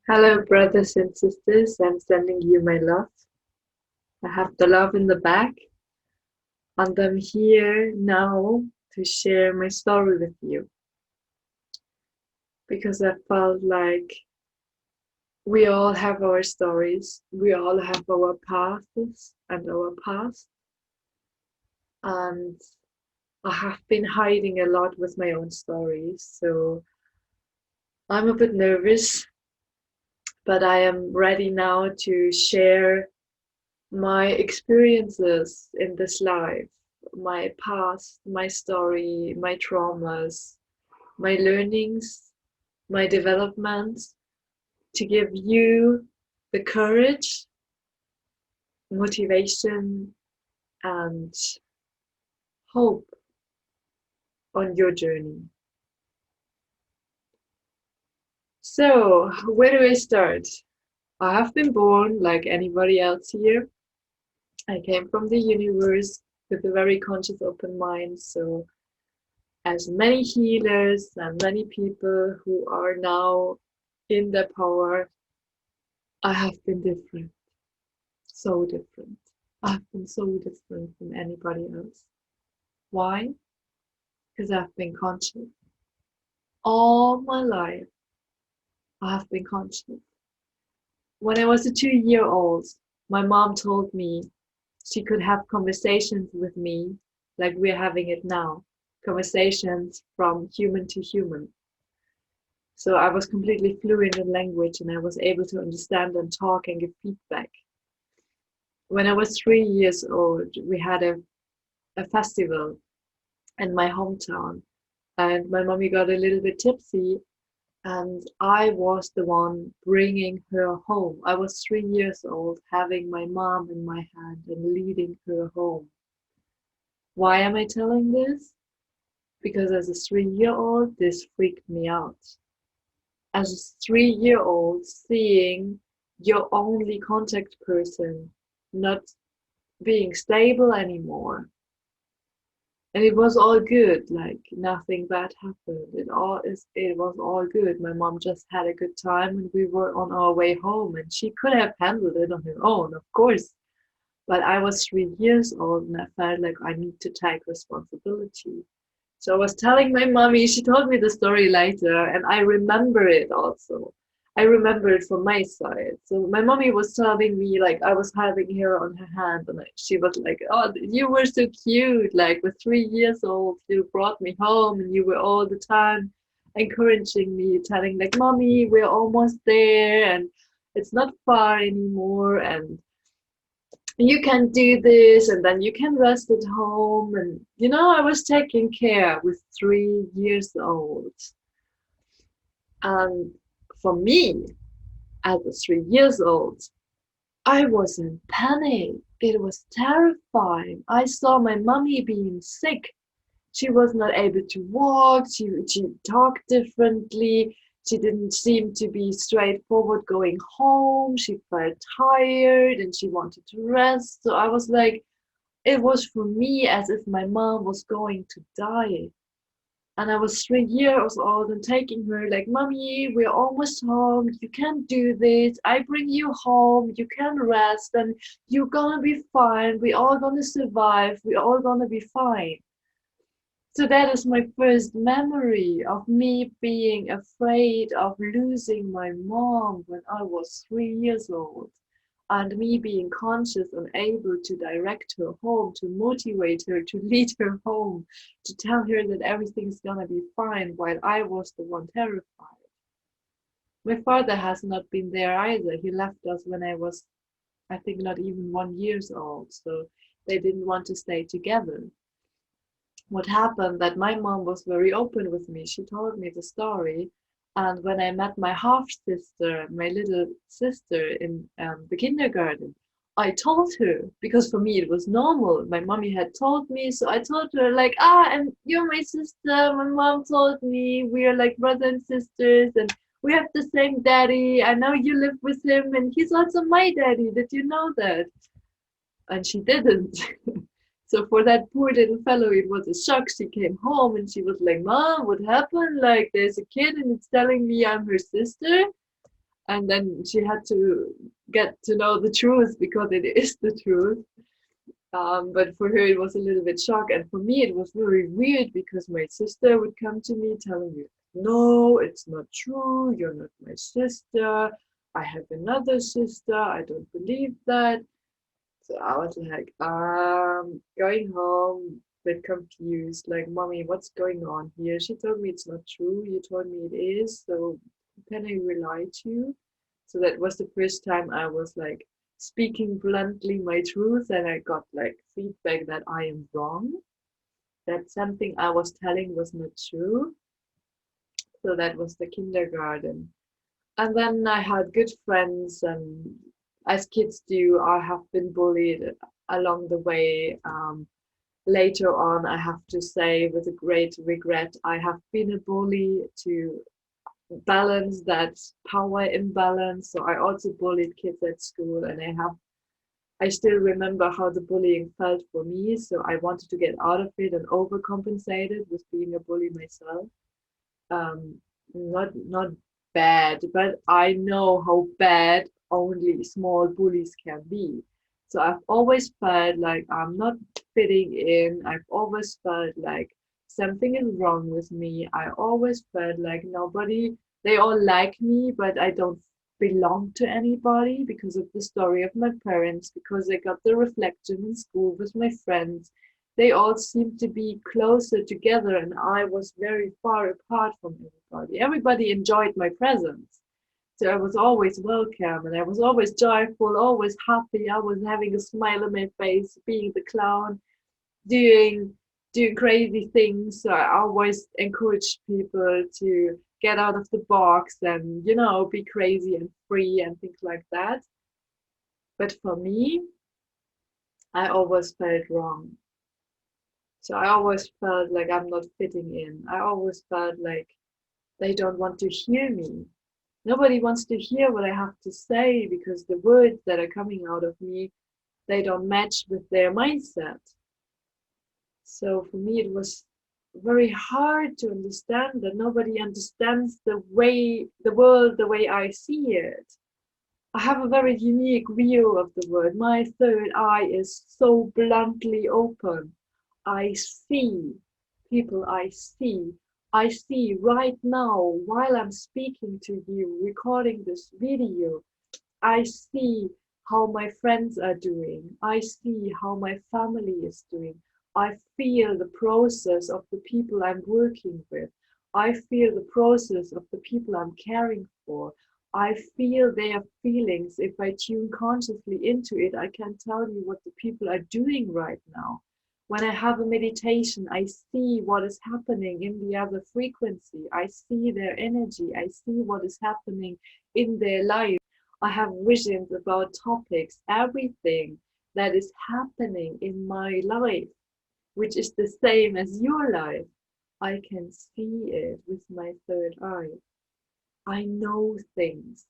Hello, brothers and sisters. I'm sending you my love. I have the love in the back, and I'm here now to share my story with you because I felt like we all have our stories, we all have our paths and our past, and I have been hiding a lot with my own stories. So I'm a bit nervous, but I am ready now to share my experiences in this life, my past, my story, my traumas, my learnings, my developments, to give you the courage, motivation, and hope on your journey. So, where do I start? I have been born like anybody else here. I came from the universe with a very conscious, open mind. So, as many healers and many people who are now in their power, I have been different, so different. I've been so different from anybody else. Why? Because I've been conscious. All my life, I have been conscious. When I was a 2-year old, my mom told me she could have conversations with me like we're having it now, conversations from human to human. So I was completely fluent in language and I was able to understand and talk and give feedback. When I was 3 years old, we had a festival in my hometown, and my mommy got a little bit tipsy, and I was the one bringing her home. I was 3 years old, having my mom in my hand and leading her home. Why am I telling this? Because as a 3-year-old, this freaked me out. As a 3-year-old, seeing your only contact person not being stable anymore. And it was all good, like nothing bad happened. It was all good. My mom just had a good time and we were on our way home, and she could have handled it on her own, of course. But I was 3 years old and I felt like I need to take responsibility. So I was telling my mommy, she told me the story later, and I remember it also. I remember it from my side. So my mommy was telling me, like, I was having her on her hand, and she was like, "Oh, you were so cute. Like, with 3 years old, you brought me home, and you were all the time encouraging me, telling, like, Mommy, we're almost there, and it's not far anymore, and you can do this, and then you can rest at home." And I was taken care with 3 years old. And for me, at the 3 years old, I was in panic. It was terrifying. I saw my mommy being sick. She was not able to walk. She talked differently. She didn't seem to be straightforward going home. She felt tired and she wanted to rest. So I was like, it was for me as if my mom was going to die. And I was 3 years old and taking her like, Mommy, we're almost home. You can do this. I bring you home. You can rest and you're gonna be fine. We're all gonna survive. We're all gonna be fine. So that is my first memory of me being afraid of losing my mom when I was 3 years old, and me being conscious and able to direct her home, to motivate her, to lead her home, to tell her that everything's gonna be fine while I was the one terrified. My father has not been there either. He left us when I was, I think, not even 1 year old. So they didn't want to stay together. What happened that my mom was very open with me. She told me the story. And when I met my half sister, my little sister in the kindergarten, I told her, because for me it was normal. My mommy had told me, so I told her, like, and you're my sister. My mom told me we are like brothers and sisters, and we have the same daddy. I know you live with him, and he's also my daddy. Did you know that? And she didn't. So for that poor little fellow, it was a shock. She came home and she was like, Mom, what happened? Like, there's a kid and it's telling me I'm her sister. And then she had to get to know the truth because it is the truth. But for her, it was a little bit shock. And for me, it was very weird because my sister would come to me telling me, no, it's not true. You're not my sister. I have another sister. I don't believe that. So I was like, going home, a bit confused, like, Mommy, what's going on here? She told me it's not true. You told me it is. So can I rely to you? So that was the first time I was like speaking bluntly my truth, and I got like feedback that I am wrong, that something I was telling was not true. So that was the kindergarten. And then I had good friends, and as kids do, I have been bullied along the way. Later on, I have to say, with a great regret, I have been a bully to balance that power imbalance. So I also bullied kids at school, and I still remember how the bullying felt for me. So I wanted to get out of it and overcompensated with being a bully myself. Um, not bad, but I know how bad only small bullies can be. So I've always felt like I'm not fitting in. I've always felt like something is wrong with me. I always felt like they all like me, but I don't belong to anybody because of the story of my parents, because I got the reflection in school with my friends. They all seemed to be closer together, and I was very far apart from everybody. Everybody enjoyed my presence. So I was always welcome, and I was always joyful, always happy. I was having a smile on my face, being the clown, doing doing crazy things. So I always encouraged people to get out of the box and, be crazy and free and things like that. But for me, I always felt wrong. So I always felt like I'm not fitting in. I always felt like they don't want to hear me. Nobody wants to hear what I have to say because the words that are coming out of me, they don't match with their mindset. So for me, it was very hard to understand that nobody understands the world the way I see it. I have a very unique view of the world. My third eye is so bluntly open. I see people, I see right now while I'm speaking to you, recording this video. I see how my friends are doing. I see how my family is doing. I feel the process of the people I'm working with. I feel the process of the people I'm caring for. I feel their feelings. If I tune consciously into it, I can tell you what the people are doing right now. When I have a meditation, I see what is happening in the other frequency. I see their energy. I see what is happening in their life. I have visions about topics, everything that is happening in my life, which is the same as your life. I can see it with my third eye. I know things.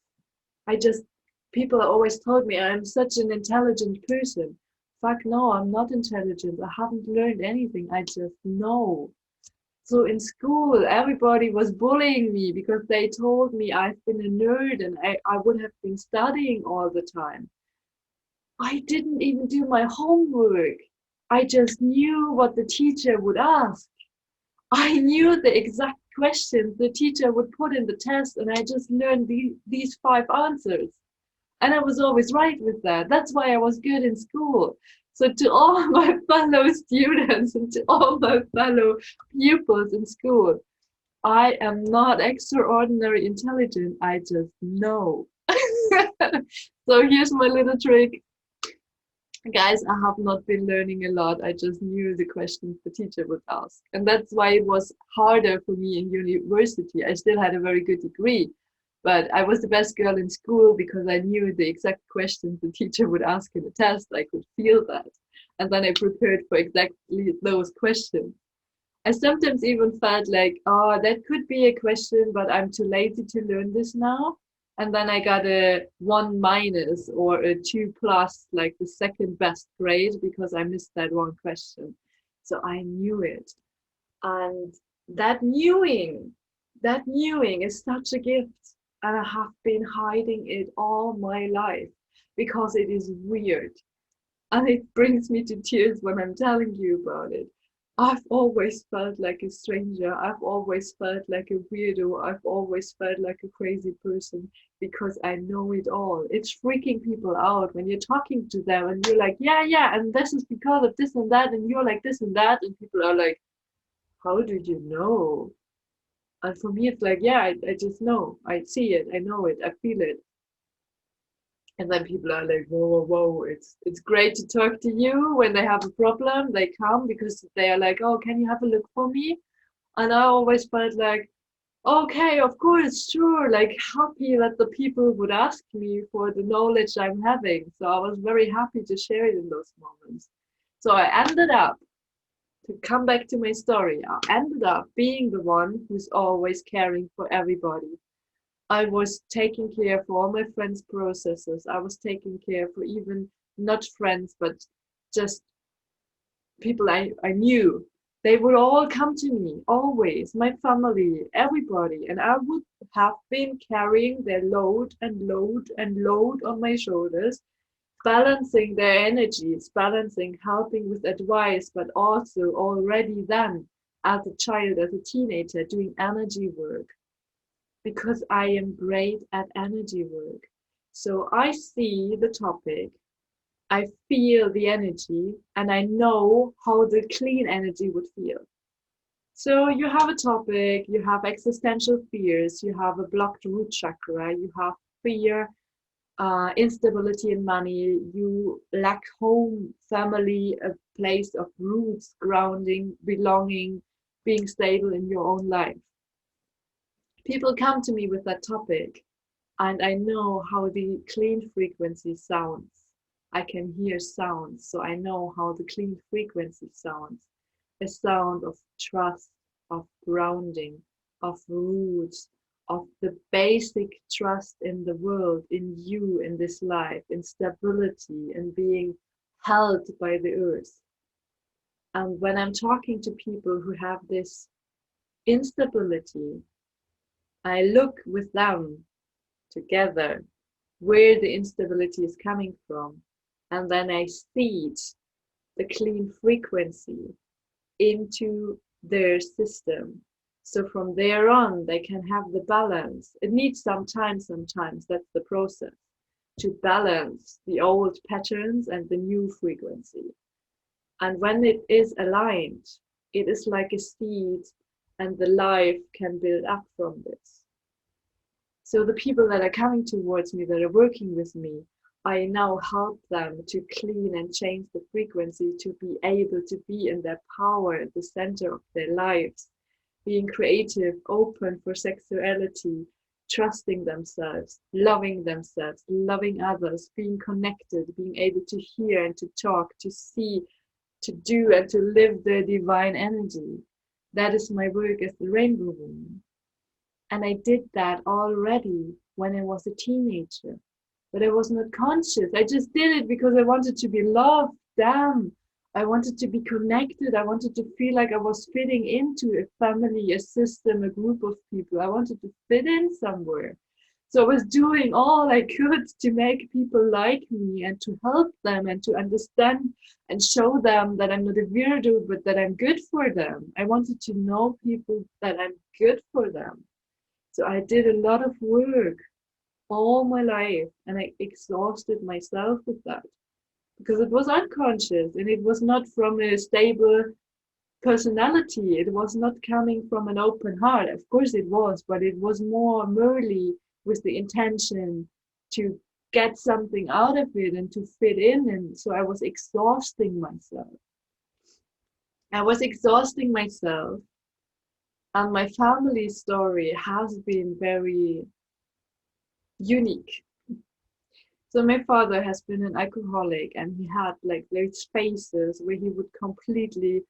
People always told me I'm such an intelligent person. Fuck no, I'm not intelligent. I haven't learned anything. I just know. So in school, everybody was bullying me because they told me I've been a nerd and I would have been studying all the time. I didn't even do my homework. I just knew what the teacher would ask. I knew the exact questions the teacher would put in the test, and I just learned these five answers. And I was always right with that. That's why I was good in school. So to all my fellow students and to all my fellow pupils in school, I am not extraordinary intelligent. I just know. So here's my little trick. Guys, I have not been learning a lot. I just knew the questions the teacher would ask. And that's why it was harder for me in university. I still had a very good degree, but I was the best girl in school because I knew the exact questions the teacher would ask in the test. I could feel that. And then I prepared for exactly those questions. I sometimes even felt like, oh, that could be a question, but I'm too lazy to learn this now. And then I got a 1- or a 2+, like the second best grade, because I missed that one question. So I knew it. And that knowing is such a gift. and I have been hiding it all my life because it is weird. And it brings me to tears when I'm telling you about it. I've always felt like a stranger. I've always felt like a weirdo. I've always felt like a crazy person because I know it all. It's freaking people out when you're talking to them and you're like, yeah, yeah, and this is because of this and that, and you're like this and that, and people are like, how did you know? And for me, it's like, yeah, I just know. I see it. I know it. I feel it. And then people are like, whoa, whoa, whoa, it's great to talk to you. When they have a problem, they come because they are like, oh, can you have a look for me? And I always felt like, okay, of course, sure, like happy that the people would ask me for the knowledge I'm having. So I was very happy to share it in those moments. So I ended up, to come back to my story, I ended up being the one who's always caring for everybody. I was taking care for all my friends' processes. I was taking care for even not friends, but just people I knew. They would all come to me, always, my family, everybody. And I would have been carrying their load and load and load on my shoulders, balancing their energies, balancing, helping with advice, but also already then, as a child, as a teenager, doing energy work because I am great at energy work. So I see the topic, I feel the energy, and I know how the clean energy would feel. So you have a topic, you have existential fears, you have a blocked root chakra, you have fear, instability in money, you lack home, family, a place of roots, grounding, belonging, being stable in your own life. People come to me with that topic, and I know how the clean frequency sounds. I can hear sounds, so I know how the clean frequency sounds. A sound of trust, of grounding, of roots, of the basic trust in the world, in you, in this life, in stability, and being held by the earth. And when I'm talking to people who have this instability, I look with them together where the instability is coming from, and then I seed the clean frequency into their system. So from there on, they can have the balance. It needs some time, sometimes that's the process, to balance the old patterns and the new frequency. And when it is aligned, it is like a seed, and the life can build up from this. So the people that are coming towards me, that are working with me, I now help them to clean and change the frequency to be able to be in their power at the center of their lives, being creative, open for sexuality, trusting themselves, loving others, being connected, being able to hear and to talk, to see, to do and to live their divine energy. That is my work as the Rainbow Woman. And I did that already when I was a teenager. But I was not conscious. I just did it because I wanted to be loved. Damn. I wanted to be connected. I wanted to feel like I was fitting into a family, a system, a group of people. I wanted to fit in somewhere. So I was doing all I could to make people like me and to help them and to understand and show them that I'm not a weirdo, but that I'm good for them. I wanted to know people that I'm good for them. So I did a lot of work all my life, and I exhausted myself with that because it was unconscious and it was not from a stable personality. It was not coming from an open heart. Of course it was, but it was more merely with the intention to get something out of it and to fit in. And so I was exhausting myself. I was exhausting myself. And my family story has been very unique. So my father has been an alcoholic, and he had like those phases where he would completely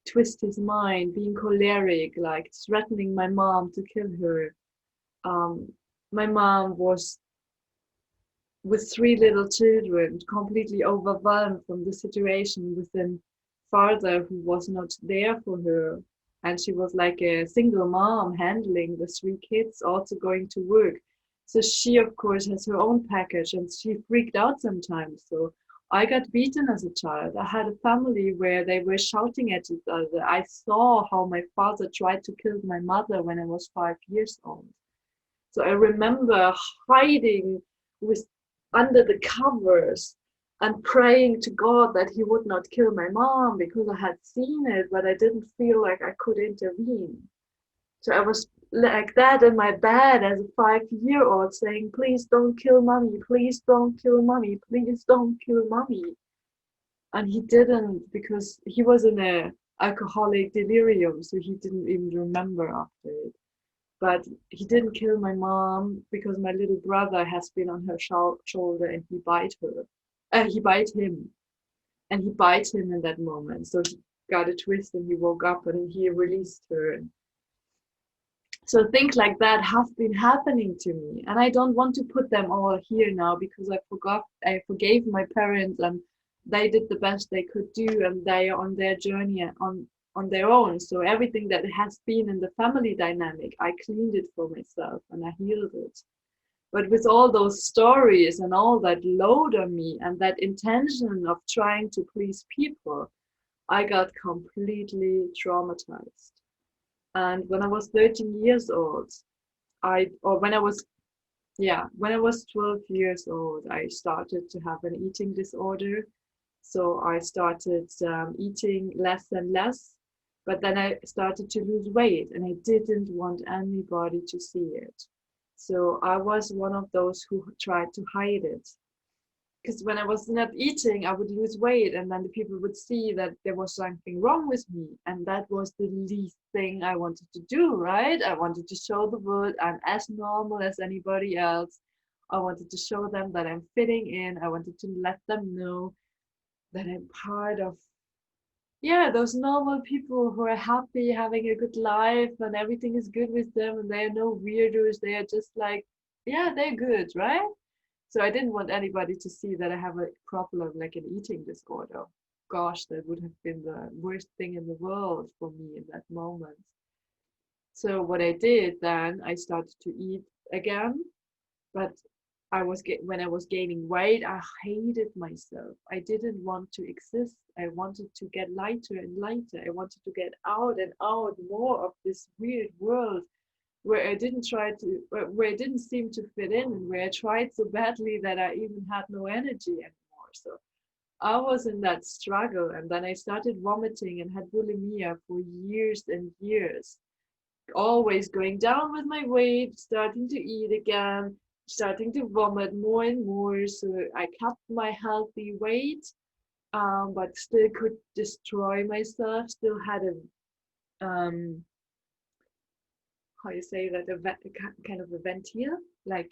twist his mind, being choleric, like threatening my mom to kill her. My mom was with three little children, completely overwhelmed from the situation with a father who was not there for her. And she was like a single mom handling the three kids, also going to work. So she, of course, has her own package and she freaked out sometimes. So I got beaten as a child. I had a family where they were shouting at each other. I saw how my father tried to kill my mother when I was 5 years old. So I remember hiding with under the covers and praying to God that he would not kill my mom because I had seen it, but I didn't feel like I could intervene. So I was like that in my bed as a 5-year-old saying, please don't kill mommy, please don't kill mommy, please don't kill mommy. And he didn't because he was in a alcoholic delirium, so he didn't even remember after it. But he didn't kill my mom because my little brother has been on her shoulder and he bite her. He bite him and he bites him in that moment. So he got a twist and he woke up and he released her. So things like that have been happening to me, and I don't want to put them all here now because I forgave my parents, and they did the best they could do, and they are on their journey on their own. So everything that has been in the family dynamic, I cleaned it for myself and I healed it. But with all those stories and all that load on me and that intention of trying to please people, I got completely traumatized. And when I was 13 years old, when I was, yeah, when I was 12 years old, I started to have an eating disorder. So I started eating less and less, but then I started to lose weight and I didn't want anybody to see it. So I was one of those who tried to hide it, because when I was not eating, I would lose weight, and then the people would see that there was something wrong with me, and that was the least thing I wanted to do, right? I wanted to show the world I'm as normal as anybody else. I wanted to show them that I'm fitting in. I wanted to let them know that I'm part of, yeah, those normal people who are happy, having a good life, and everything is good with them, and they are no weirdos. They are just like, yeah, they're good, right? So I didn't want anybody to see that I have a problem like an eating disorder. Gosh, that would have been the worst thing in the world for me in that moment. So what I did then, I started to eat again, but when I was gaining weight, I hated myself. I didn't want to exist. I wanted to get lighter and lighter. I wanted to get out and out more of this weird world where where I didn't seem to fit in, and where I tried so badly that I even had no energy anymore. So I was in that struggle, and then I started vomiting and had bulimia for years and years, always going down with my weight, starting to eat again, starting to vomit more and more. So I kept my healthy weight, but still could destroy myself, still had how you say that, kind of a ventil, like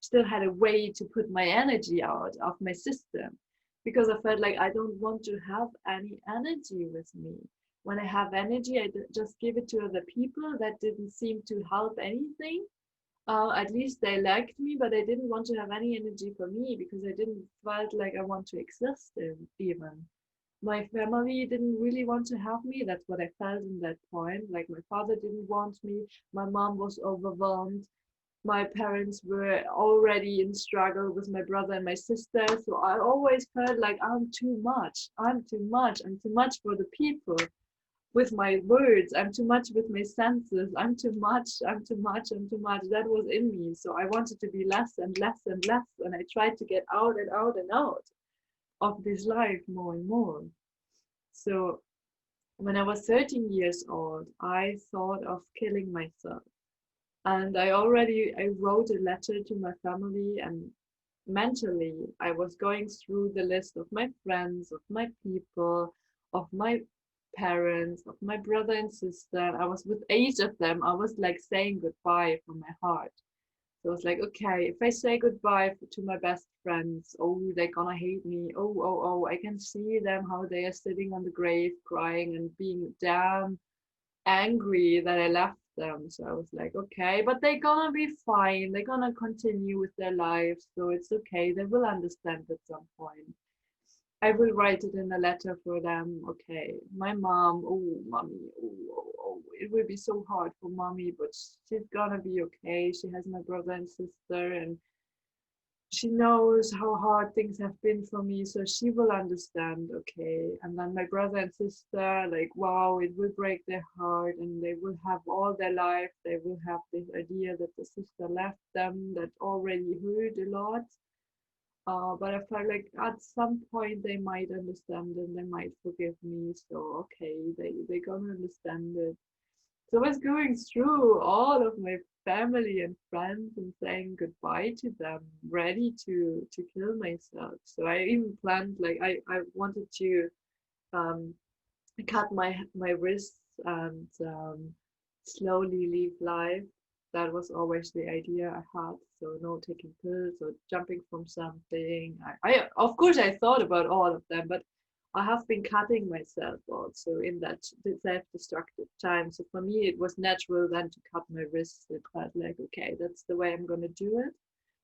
still had a way to put my energy out of my system, because I felt like I don't want to have any energy with me. When I have energy, I just give it to other people. That didn't seem to help anything. At least they liked me, but I didn't want to have any energy for me because I didn't felt like I want to exist even. My family didn't really want to have me. That's what I felt in that point. Like my father didn't want me. My mom was overwhelmed. My parents were already in struggle with my brother and my sister. So I always felt like I'm too much. I'm too much. I'm too much for the people with my words. I'm too much with my senses. I'm too much. I'm too much. I'm too much. That was in me. So I wanted to be less and less and less. And I tried to get out and out and out of this life more and more. So when I was 13 years old, I thought of killing myself. And I wrote a letter to my family, and mentally I was going through the list of my friends, of my people, of my parents, of my brother and sister. I was with 8 of them. I was like saying goodbye from my heart. So I was like, okay, if I say goodbye to my best friends, oh, they're gonna hate me. Oh, I can see them how they are sitting on the grave crying and being damn angry that I left them. So I was like, okay, but they're gonna be fine. They're gonna continue with their lives. So it's okay. They will understand at some point. I will write it in a letter for them. Okay, my mom, oh, mommy, it will be so hard for mommy, but she's gonna be okay. She has my brother and sister, and she knows how hard things have been for me, so she will understand. Okay, and then my brother and sister, like, wow, it will break their heart, and they will have all their life, they will have this idea that the sister left them, that already hurt a lot. But I felt like at some point they might understand and they might forgive me. So okay, they gonna understand it. So I was going through all of my family and friends and saying goodbye to them, ready to kill myself. So I even planned, like, I wanted to um, cut my wrists and slowly leave life. That was always the idea I had. So no taking pills or jumping from something. I of course I thought about all of them, but I have been cutting myself also in that self-destructive time. So for me, it was natural then to cut my wrists. It felt like, okay, that's the way I'm gonna do it.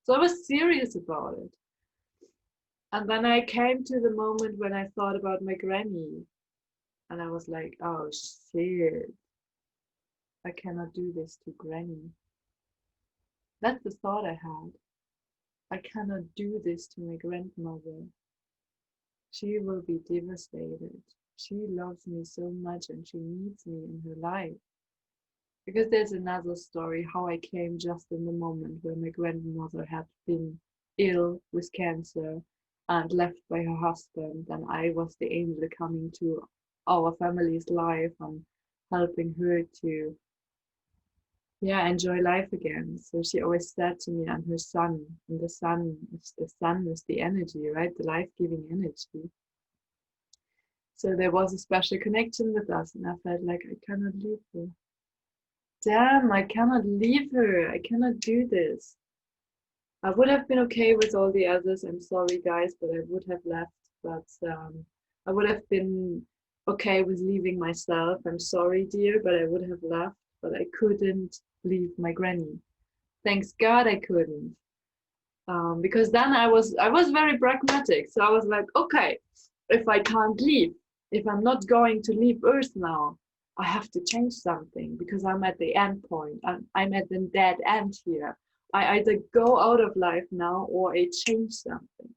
So I was serious about it. And then I came to the moment when I thought about my granny, and I was like, oh shit, I cannot do this to Granny. That's the thought I had. I cannot do this to my grandmother. She will be devastated. She loves me so much and she needs me in her life. Because there's another story how I came just in the moment where my grandmother had been ill with cancer and left by her husband, and I was the angel coming to our family's life and helping her to, yeah, enjoy life again. So she always said to me, I'm her son, and the sun is the energy, right? The life-giving energy. So there was a special connection with us, and I felt like I cannot leave her. Damn, I cannot leave her. I cannot do this. I would have been okay with all the others. I'm sorry, guys, but I would have left. But I would have been okay with leaving myself. I'm sorry, dear, but I would have left. But I couldn't leave my granny. Thanks God I couldn't. Because then I was very pragmatic. So I was like, okay, if I can't leave, if I'm not going to leave Earth now, I have to change something because I'm at the end point. I'm at the dead end here. I either go out of life now or I change something.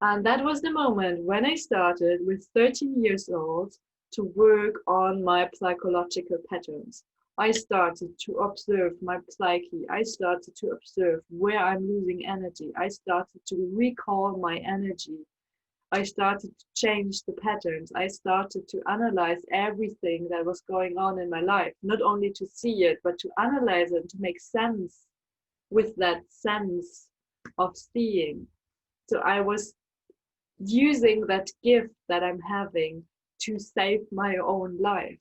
And that was the moment when I started with 13 years old to work on my psychological patterns. I started to observe my psyche. I started to observe where I'm losing energy. I started to recall my energy. I started to change the patterns. I started to analyze everything that was going on in my life, not only to see it, but to analyze it, to make sense with that sense of seeing. So I was using that gift that I'm having to save my own life,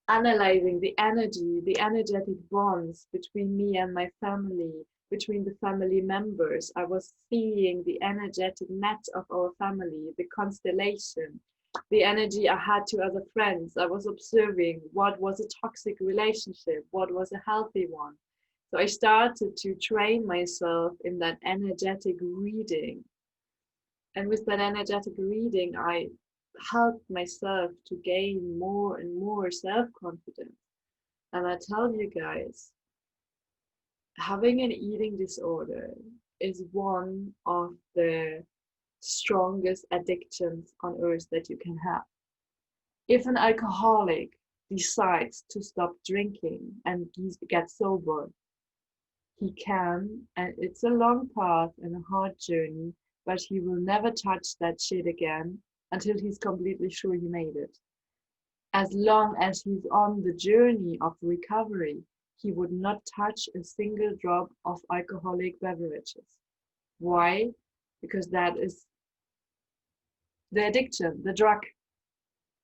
analyzing the energy, the energetic bonds between me and my family, between the family members. I was seeing the energetic net of our family, the constellation, the energy I had to other friends. I was observing what was a toxic relationship, what was a healthy one. So I started to train myself in that energetic reading. And with that energetic reading, I helped myself to gain more and more self-confidence. And I tell you guys, having an eating disorder is one of the strongest addictions on earth that you can have. If an alcoholic decides to stop drinking and get sober, he can, and it's a long path and a hard journey, but he will never touch that shit again until he's completely sure he made it. As long as he's on the journey of recovery, he would not touch a single drop of alcoholic beverages. Why? Because that is the addiction, the drug.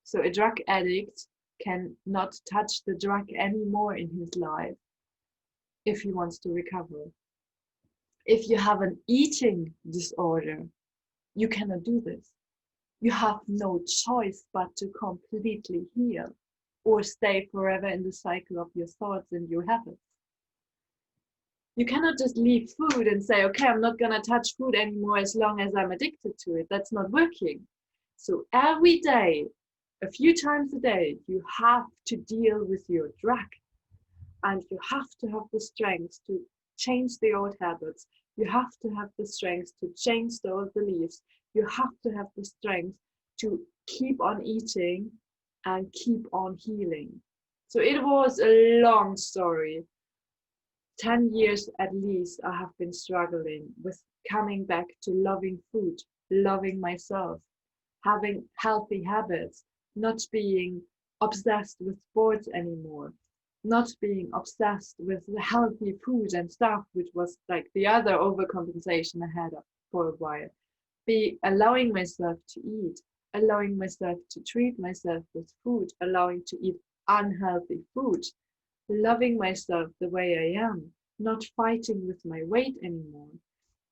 So a drug addict can not touch the drug anymore in his life if he wants to recover. If you have an eating disorder, you cannot do this. You have no choice but to completely heal or stay forever in the cycle of your thoughts and your habits. You cannot just leave food and say, okay, I'm not going to touch food anymore as long as I'm addicted to it. That's not working. So every day, a few times a day, you have to deal with your drug, and you have to have the strength to change the old habits. You have to have the strength to change the old beliefs. You have to have the strength to keep on eating and keep on healing. So it was a long story. 10 years at least I have been struggling with coming back to loving food, loving myself, having healthy habits, not being obsessed with sports anymore, not being obsessed with the healthy food and stuff, which was like the other overcompensation I had for a while. Be allowing myself to eat, allowing myself to treat myself with food, allowing to eat unhealthy food, loving myself the way I am, not fighting with my weight anymore.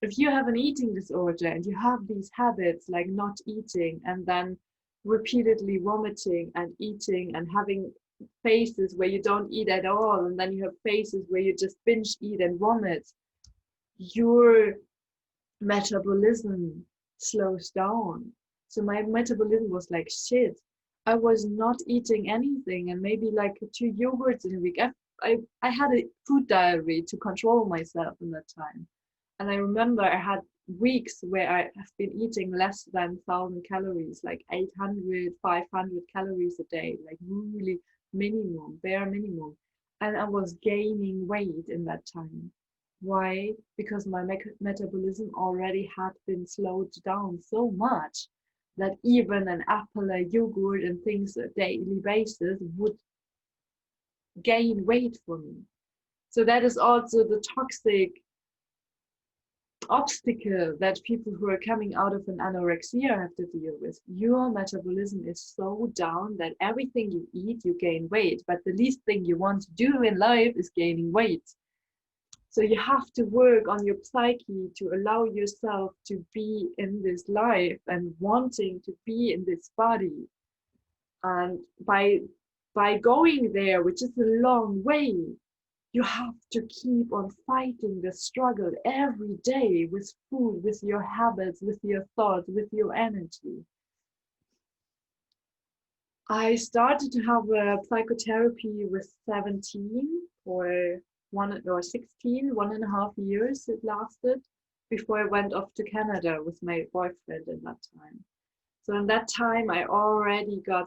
If you have an eating disorder and you have these habits like not eating and then repeatedly vomiting and eating and having phases where you don't eat at all, and then you have phases where you just binge eat and vomit, your metabolism slows down. So my metabolism was like shit. I was not eating anything and maybe like 2 yogurts in a week. I had a food diary to control myself in that time. And I remember I had weeks where I have been eating less than 1,000 calories, like 800, 500 calories a day, like really minimum, bare minimum. And I was gaining weight in that time. Why? Because my metabolism already had been slowed down so much that even an apple, a yogurt, and things on a daily basis would gain weight for me. So that is also the toxic obstacle that people who are coming out of an anorexia have to deal with. Your metabolism is so down that everything you eat, you gain weight, but the least thing you want to do in life is gaining weight. So you have to work on your psyche to allow yourself to be in this life and wanting to be in this body. And by going there, which is a long way, you have to keep on fighting the struggle every day with food, with your habits, with your thoughts, with your energy. I started to have a psychotherapy with 17 or 1.5 years it lasted before I went off to Canada with my boyfriend in that time. So in that time, I already got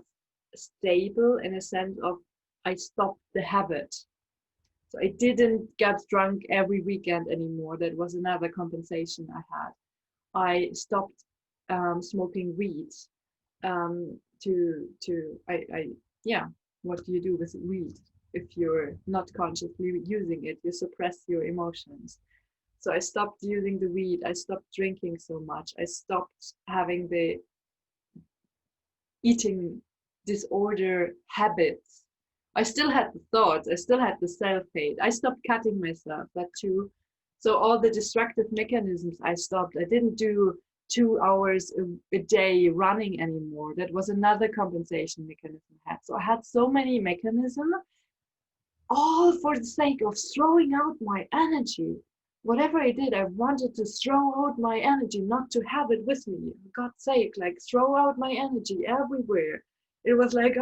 stable in a sense of I stopped the habit. So I didn't get drunk every weekend anymore. That was another compensation I had. I stopped smoking weed. Yeah, what do you do with weed if you're not consciously using it? You suppress your emotions. So I stopped using the weed. I stopped drinking so much. I stopped having the eating disorder habits. I still had the thoughts, I still had the self-hate. I stopped cutting myself, that too. So all the destructive mechanisms I stopped. I didn't do 2 hours a day running anymore. That was another compensation mechanism I had. So I had so many mechanisms, all for the sake of throwing out my energy. Whatever I did, I wanted to throw out my energy, not to have it with me. For God's sake, like throw out my energy everywhere. It was like,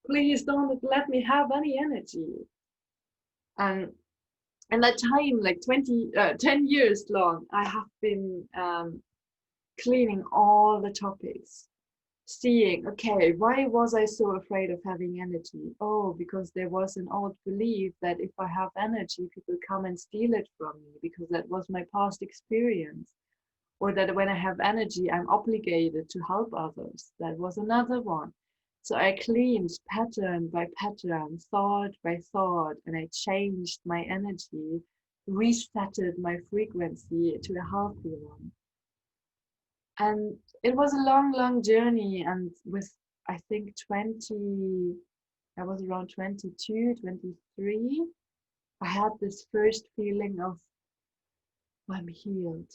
please don't let me have any energy. And that time, like 10 years long, I have been cleaning all the topics, seeing, okay, why was I so afraid of having energy? Oh, because there was an old belief that if I have energy, people come and steal it from me, because that was my past experience. Or that when I have energy, I'm obligated to help others. That was another one. So I cleaned pattern by pattern, thought by thought, and I changed my energy, resetted my frequency to a healthy one. And it was a long, long journey. And with, I think, I was around 22, 23, I had this first feeling of, I'm healed.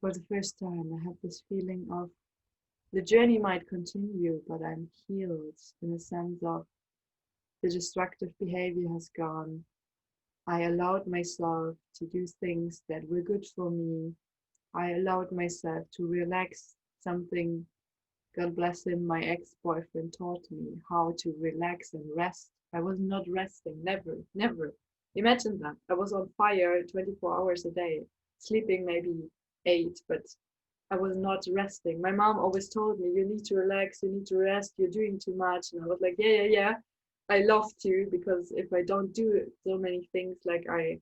For the first time, I had this feeling of, the journey might continue, but I'm healed, in the sense of the destructive behavior has gone. I allowed myself to do things that were good for me. I allowed myself to relax. Something, God bless him, my ex-boyfriend taught me how to relax and rest. I was not resting, never, never. Imagine that. I was on fire 24 hours a day, sleeping maybe 8, but I was not resting. My mom always told me, you need to relax, you need to rest, you're doing too much. And I was like, yeah, yeah, yeah. I love to, because if I don't do so many things, like I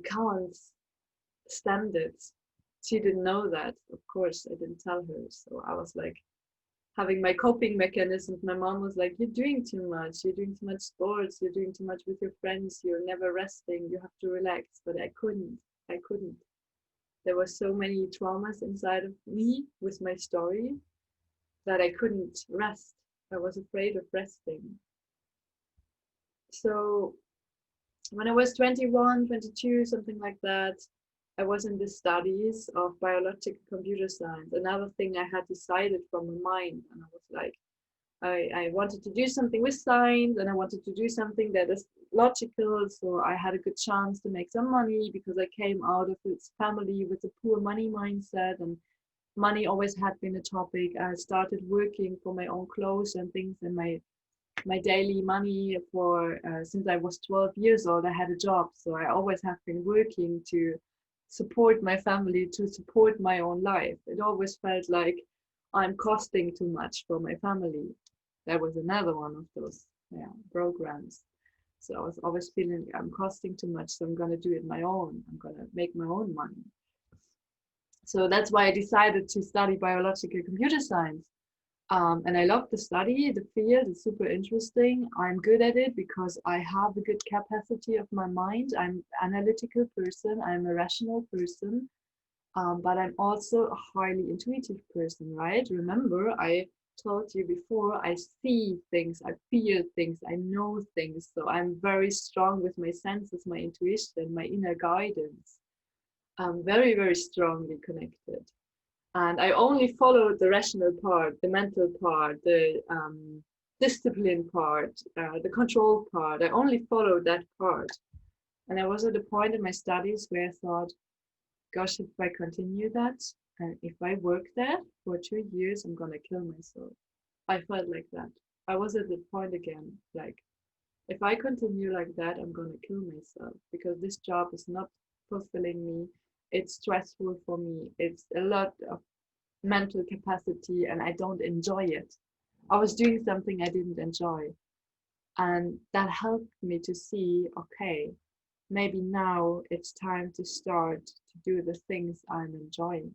can't stand it. She didn't know that. Of course, I didn't tell her. So I was like having my coping mechanisms. My mom was like, you're doing too much. You're doing too much sports. You're doing too much with your friends. You're never resting. You have to relax. But I couldn't. I couldn't. There were so many traumas inside of me with my story that I couldn't rest. I was afraid of resting. So when I was 21, 22, something like that, I was in the studies of biological computer science. Another thing I had decided from my mind, and I was like, I wanted to do something with science, and I wanted to do something that is logical. So I had a good chance to make some money, because I came out of this family with a poor money mindset, and money always had been a topic. I started working for my own clothes and things, and my daily money for since I was 12 years old. I had a job, so I always have been working to support my family, to support my own life. It always felt like I'm costing too much for my family. That was another one of those programs. So I was always feeling I'm costing too much, so I'm going to do it my own. I'm going to make my own money. So that's why I decided to study biological computer science. And I love the study, the field is super interesting. I'm good at it because I have a good capacity of my mind. I'm an analytical person, I'm a rational person, but I'm also a highly intuitive person, right? Remember, I told you before, I see things, I feel things, I know things. So I'm very strong with my senses, my intuition, my inner guidance. I'm very, very strongly connected. And I only followed the rational part, the mental part, the discipline part, the control part. I only followed that part. And I was at a point in my studies where I thought, gosh, if I continue that, and if I work there for 2 years, I'm going to kill myself. I felt like that. I was at the point again, like, if I continue like that, I'm going to kill myself, because this job is not fulfilling me. It's stressful for me. It's a lot of mental capacity, and I don't enjoy it. I was doing something I didn't enjoy. And that helped me to see, okay, maybe now it's time to start to do the things I'm enjoying.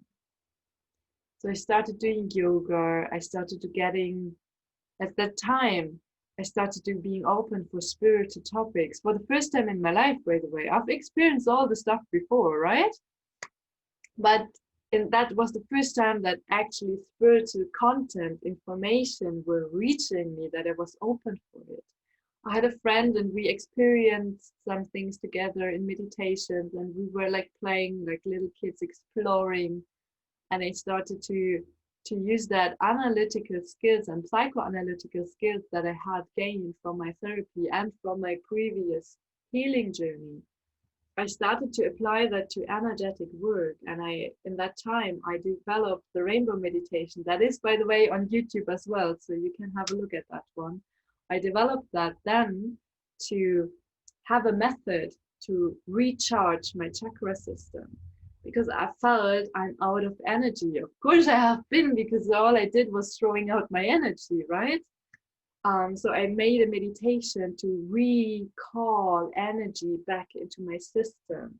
So I started doing yoga. I started to getting, at that time, I started to being open for spiritual topics for the first time in my life, by the way. I've experienced all the stuff before, right? But and that was the first time that actually spiritual content, information were reaching me, that I was open for it. I had a friend and we experienced some things together in meditations, and we were like playing like little kids exploring. And I started to use that analytical skills and psychoanalytical skills that I had gained from my therapy and from my previous healing journey. I started to apply that to energetic work, and in that time I developed the rainbow meditation. That is, by the way, on YouTube as well, so you can have a look at that one. I developed that then to have a method to recharge my chakra system, because I felt I'm out of energy. Of course I have been, because all I did was throwing out my energy, right? So I made a meditation to recall energy back into my system,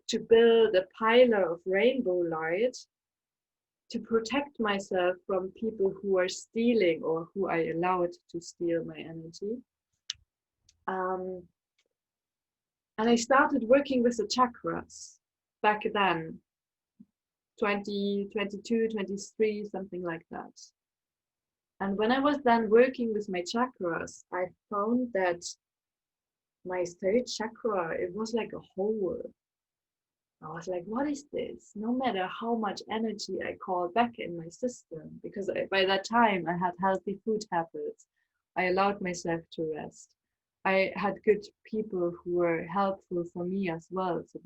to build a pillar of rainbow light, to protect myself from people who are stealing or who I allowed to steal my energy. And I started working with the chakras back then, 20, 22, 23, something like that. And when I was then working with my chakras, I found that my third chakra, it was like a hole. I was like, what is this? No matter how much energy I called back in my system, because by that time I had healthy food habits, I allowed myself to rest. I had good people who were helpful for me as well. So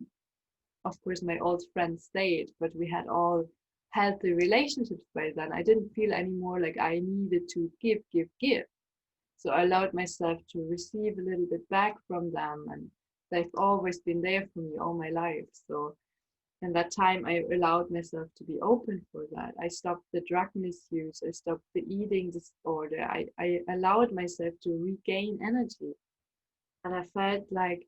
of course my old friends stayed, but we had all healthy relationships by then. I didn't feel anymore like I needed to give. So I allowed myself to receive a little bit back from them, and they've always been there for me all my life. So in that time, I allowed myself to be open for that. I stopped the drug misuse. I stopped the eating disorder. I allowed myself to regain energy. And I felt like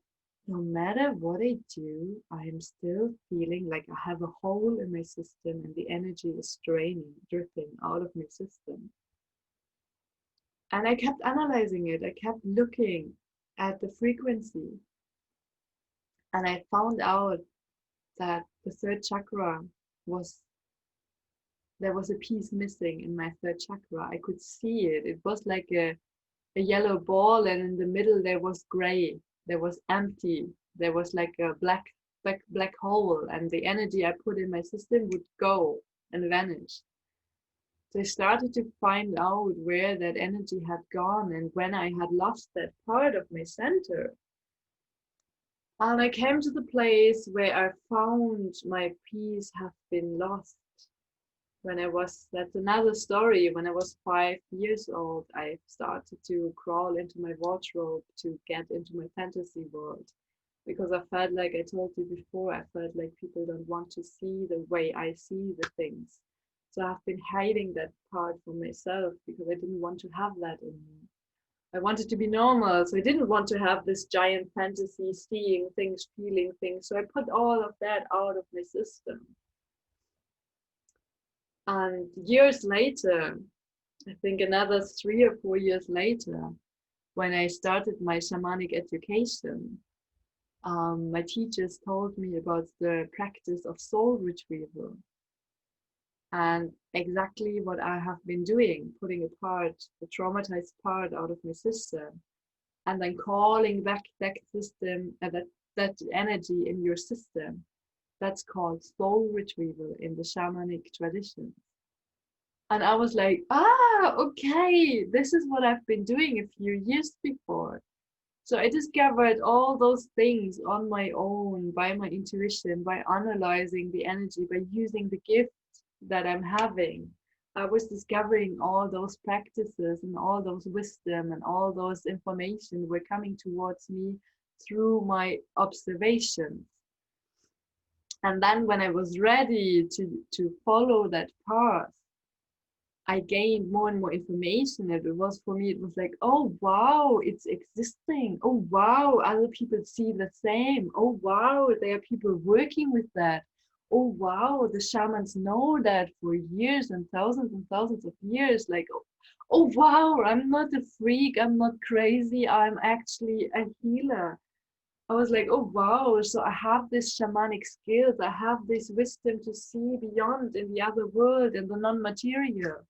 no matter what I do, I'm still feeling like I have a hole in my system and the energy is draining, dripping out of my system. And I kept analyzing it. I kept looking at the frequency. And I found out that the third chakra was, there was a piece missing in my third chakra. I could see it. It was like a yellow ball, and in the middle there was gray. There was empty. There was like a black hole, and the energy I put in my system would go and vanish. So I started to find out where that energy had gone and when I had lost that part of my center. And I came to the place where I found my peace have been lost. When I was, that's another story, when I was 5 years old, I started to crawl into my wardrobe to get into my fantasy world. Because I felt like, I told you before, I felt like people don't want to see the way I see the things. So I've been hiding that part from myself because I didn't want to have that in me. I wanted to be normal, so I didn't want to have this giant fantasy, seeing things, feeling things. So I put all of that out of my system. And years later, I think another 3 or 4 years later, when I started my shamanic education, my teachers told me about the practice of soul retrieval. And exactly what I have been doing, putting apart the traumatized part out of my system, and then calling back that system, that energy in your system. That's called soul retrieval in the shamanic tradition. And I was like, okay, this is what I've been doing a few years before. So I discovered all those things on my own, by my intuition, by analyzing the energy, by using the gift that I'm having. I was discovering all those practices and all those wisdom and all those information were coming towards me through my observations. And then when I was ready to follow that path, I gained more and more information. And it was, for me, it was like, oh wow, it's existing. Oh wow, other people see the same. Oh wow, there are people working with that. Oh wow, the shamans know that for years and thousands of years. Like, oh wow, I'm not a freak, I'm not crazy, I'm actually a healer. I was like, oh wow, so I have this shamanic skills, I have this wisdom to see beyond in the other world, in the non-material.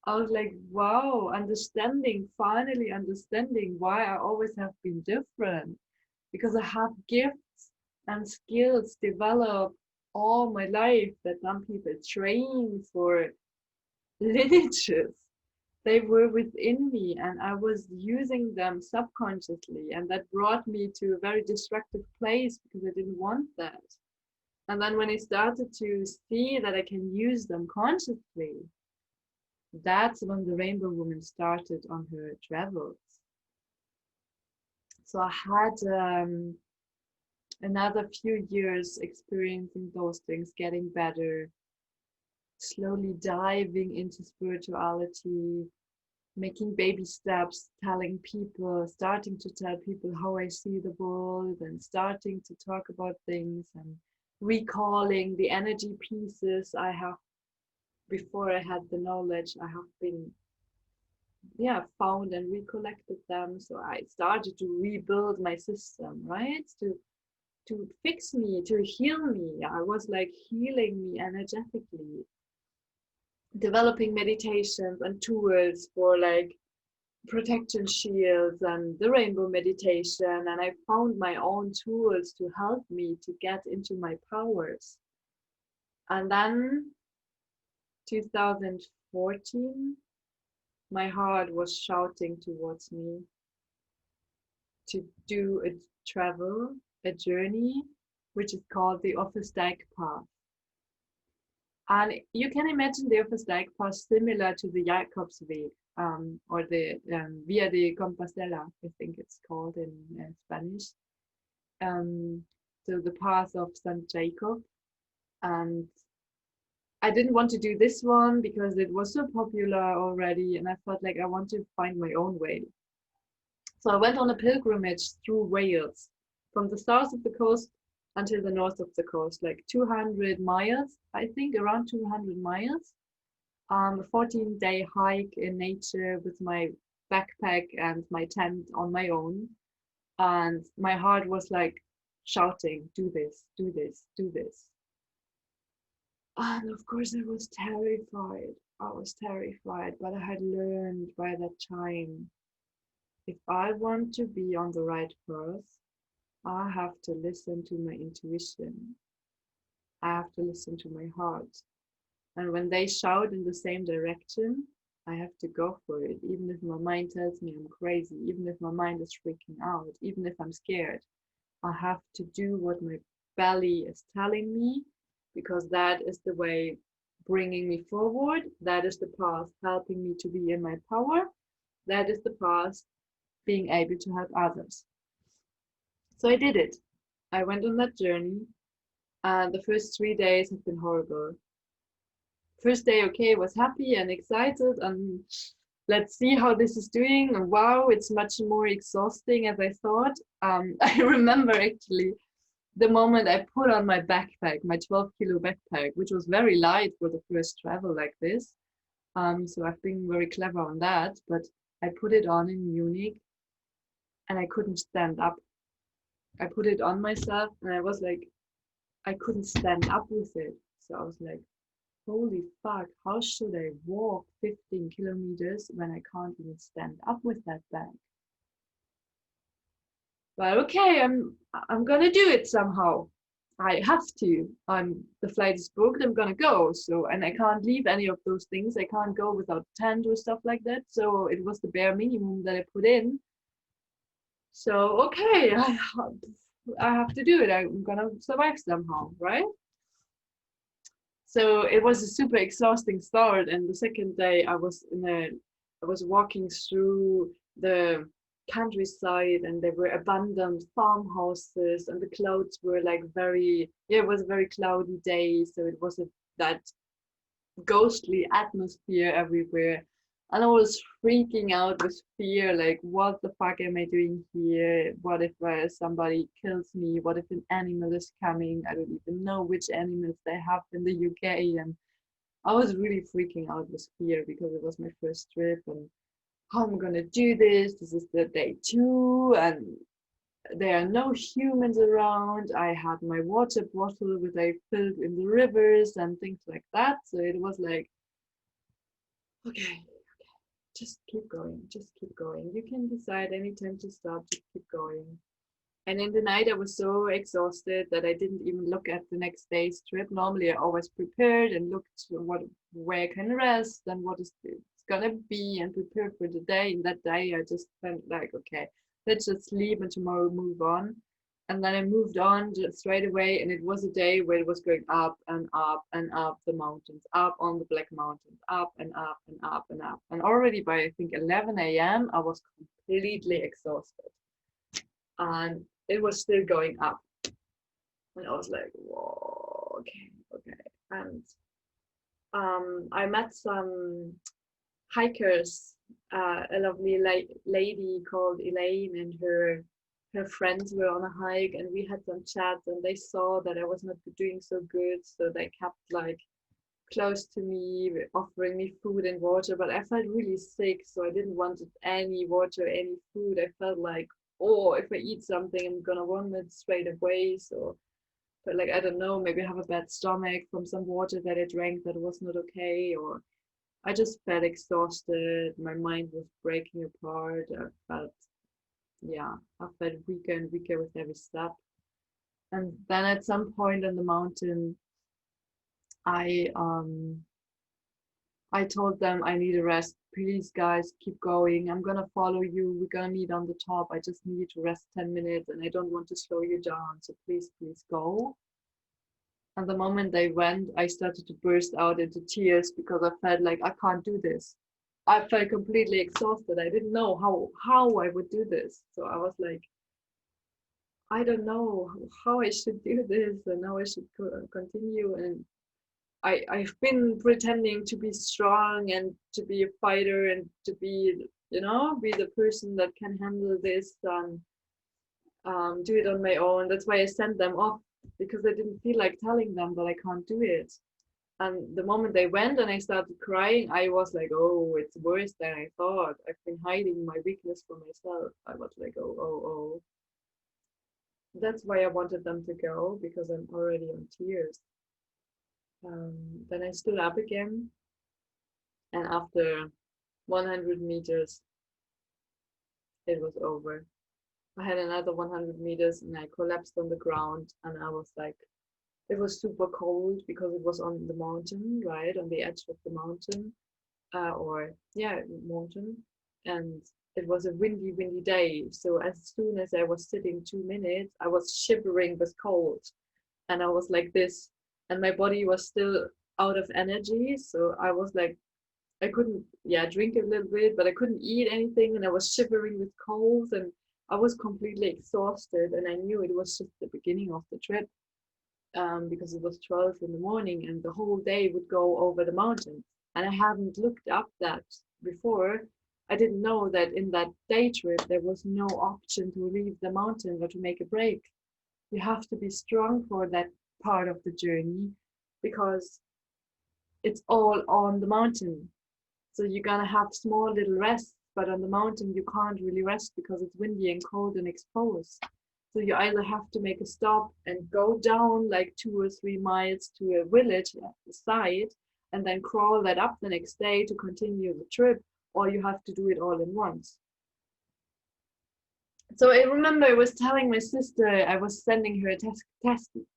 I was like, wow, understanding, finally understanding why I always have been different. Because I have gifts and skills developed all my life that some people train for lineages. They were within me and I was using them subconsciously. And that brought me to a very destructive place because I didn't want that. And then when I started to see that I can use them consciously, that's when the Rainbow Woman started on her travels. So I had another few years experiencing those things, getting better, slowly diving into spirituality, making baby steps, telling people, starting to tell people how I see the world, and starting to talk about things and recalling the energy pieces I have. Before I had the knowledge, I have been found and recollected them. So I started to rebuild my system, right? To fix me, to heal me. I was like healing me energetically, developing meditations and tools for like protection shields and the rainbow meditation. And I found my own tools to help me to get into my powers. And then 2014, my heart was shouting towards me, to do a journey, which is called the Offersdijk Path. And you can imagine the Offersdijk Path similar to the Jakobsweg, or the Via de Compostela, I think it's called in Spanish. So the path of St. Jacob. And I didn't want to do this one because it was so popular already, and I felt like I want to find my own way. So I went on a pilgrimage through Wales, from the south of the coast until the north of the coast, like 200 miles, I think, around 200 miles. A 14-day hike in nature with my backpack and my tent on my own. And my heart was like shouting, do this, do this, do this. And of course I was terrified. I was terrified, but I had learned by that time, if I want to be on the right path, I have to listen to my intuition. I have to listen to my heart. And when they shout in the same direction, I have to go for it, even if my mind tells me I'm crazy, even if my mind is freaking out, even if I'm scared. I have to do what my belly is telling me, because that is the way bringing me forward. That is the path helping me to be in my power. That is the path being able to help others. So I did it. I went on that journey, and the first 3 days have been horrible. First day, okay, was happy and excited, and let's see how this is doing. And wow, it's much more exhausting as I thought. I remember actually the moment I put on my backpack, my 12-kilo backpack, which was very light for the first travel like this. So I've been very clever on that, but I put it on in Munich and I couldn't stand up. I put it on myself and I was like, I couldn't stand up with it. So I was like, holy fuck, how should I walk 15 kilometers when I can't even stand up with that bag? But okay, I'm gonna do it somehow. I have to. The flight is booked, I'm gonna go. So, and I can't leave any of those things. I can't go without a tent or stuff like that. So it was the bare minimum that I put in. So okay, I have to do it. I'm gonna survive somehow, right? So it was a super exhausting start, and the second day I was walking through the countryside, and there were abandoned farmhouses, and the clouds were like it was a very cloudy day, so it was that ghostly atmosphere everywhere. And I was freaking out with fear, like, what the fuck am I doing here? What if somebody kills me? What if an animal is coming? I don't even know which animals they have in the UK. And I was really freaking out with fear because it was my first trip, and how am I gonna do this? This is the day 2, and there are no humans around. I had my water bottle which I filled in the rivers and things like that. So it was like, okay, just keep going, just keep going. You can decide anytime to stop, just keep going. And in the night, I was so exhausted that I didn't even look at the next day's trip. Normally, I always prepared and looked where I can rest and what it's gonna be, and prepare for the day. And that day, I just felt like, okay, let's just sleep and tomorrow move on. And then I moved on just straight away, and it was a day where it was going up and up and up the mountains, up on the Black Mountains, up and up and up and up. And already by I think 11 a.m., I was completely exhausted, and it was still going up. And I was like, whoa, okay, okay. And I met some hikers, a lovely lady called Elaine, and her friends were on a hike, and we had some chats, and they saw that I was not doing so good, so they kept like close to me, offering me food and water. But I felt really sick, so I didn't want any water, any food. I felt like, oh, if I eat something, I'm gonna vomit straight away. So, but like, I don't know, maybe I have a bad stomach from some water that I drank that was not okay, or I just felt exhausted. My mind was breaking apart. I felt weaker and weaker with every step. And then at some point on the mountain, I I told them I need a rest. Please, guys, keep going. I'm gonna follow you. We're gonna meet on the top. I just need to rest 10 minutes and I don't want to slow you down. So please, please go. And the moment they went, I started to burst out into tears because I felt like I can't do this. I felt completely exhausted. I didn't know how I would do this. So I was like, I don't know how I should do this and how I should continue. And I've been pretending to be strong and to be a fighter and to be, be the person that can handle this and do it on my own. That's why I sent them off, because I didn't feel like telling them that I can't do it. And the moment they went and I started crying, I was like, oh, it's worse than I thought. I've been hiding my weakness from myself. I was like, oh. That's why I wanted them to go, because I'm already in tears. Then I stood up again, and after 100 meters, it was over. I had another 100 meters and I collapsed on the ground, and I was like, it was super cold because it was on the mountain, right? On the edge of the mountain, mountain. And it was a windy day. So as soon as I was sitting 2 minutes, I was shivering with cold. And I was like this, and my body was still out of energy. So I was like, I couldn't, drink a little bit, but I couldn't eat anything. And I was shivering with cold and I was completely exhausted. And I knew it was just the beginning of the trip, because it was 12 in the morning and the whole day would go over the mountains. And I hadn't looked up that before. I didn't know that in that day trip, there was no option to leave the mountain or to make a break. You have to be strong for that part of the journey because it's all on the mountain. So you're gonna have small little rests, but on the mountain you can't really rest because it's windy and cold and exposed. So you either have to make a stop and go down like 2 or 3 miles to a village at the side and then crawl that up the next day to continue the trip, or you have to do it all in once. So I remember I was telling my sister, I was sending her a